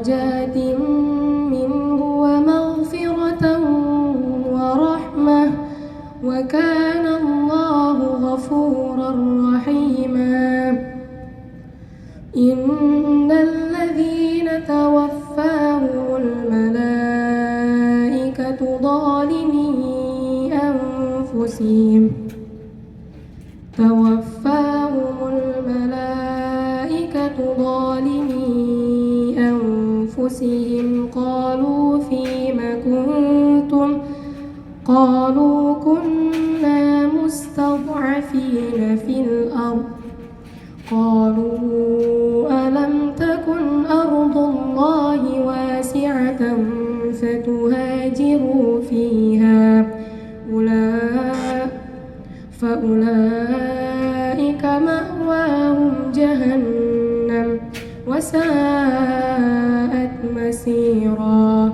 درجات منه ومغفرة ورحمة وكان الله غفورا رحيما. إن الذين توفاهم الملائكة ظالمي أنفسهم قالوا فيم كنتم قالوا كنا مستضعفين في الأرض قالوا ألم تكن أرض الله واسعة فتهاجروا فيها فأولئك مأواهم جهنم وساءت مسيرا.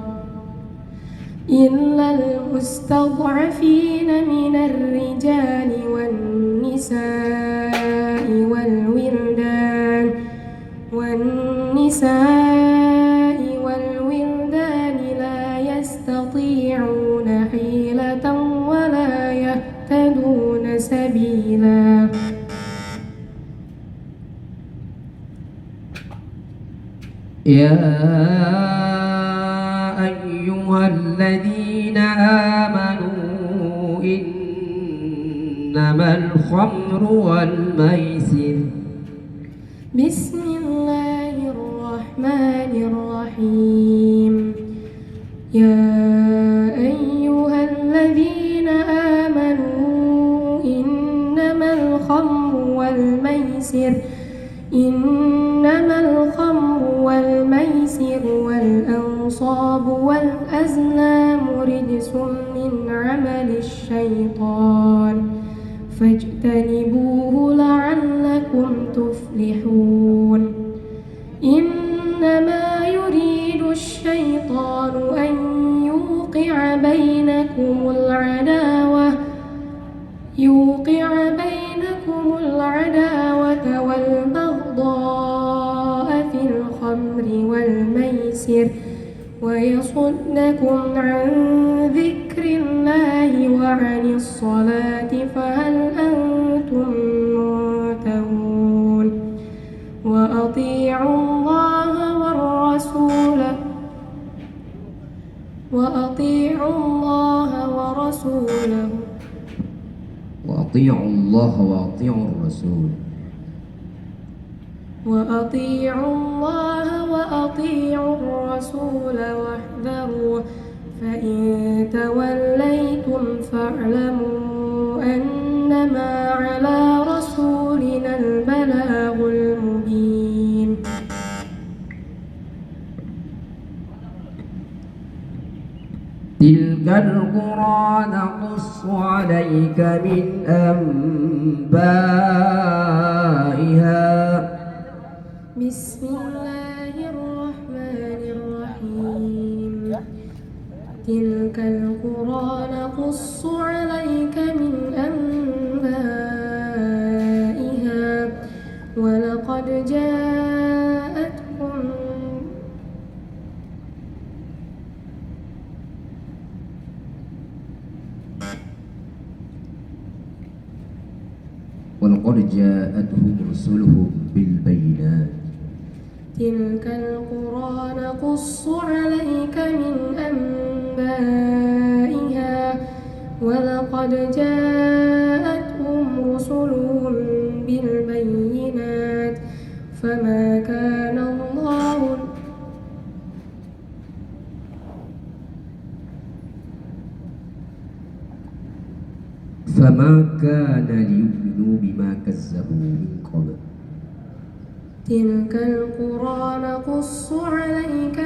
إلا المستضعفين من الرجال والنساء والولدان لا يستطيعون حيلة ولا يهتدون سبيلا. يا أيها الذين آمنوا إنما الخمر والميسر. بسم الله الرحمن الرحيم. يا أيها الذين آمنوا إنما الخمر والميسر والأنصاب والأزلام رجس من عمل الشيطان فاجتنبوه لعلكم تفلحون. إنما يريد الشيطان أن يوقع بينكم العداوة والبغضاء في الخمر والميسر ويصدكم عن ذكر الله وعن الصلاة فهل أنتم منتهون. وأطيعوا الله ورسوله وأطيعوا الله وأطيعوا الرسول. واحذروا فإن توليتم فاعلموا أنما على رسولنا البلاغ المبين. تلك القرى نقص عليك من أنبائها. بسم الله الرحمن الرحيم. تلك القرى نقص عليك من أنبائها ولقد جاءتكم رسلهم بالبينات. تلك القرى نقص عليك من أنبائها ولقد جاءتهم رسلهم بالبينات فما كان ليؤمنوا بما كذبوا من قبل. تلك القرى نقص عليك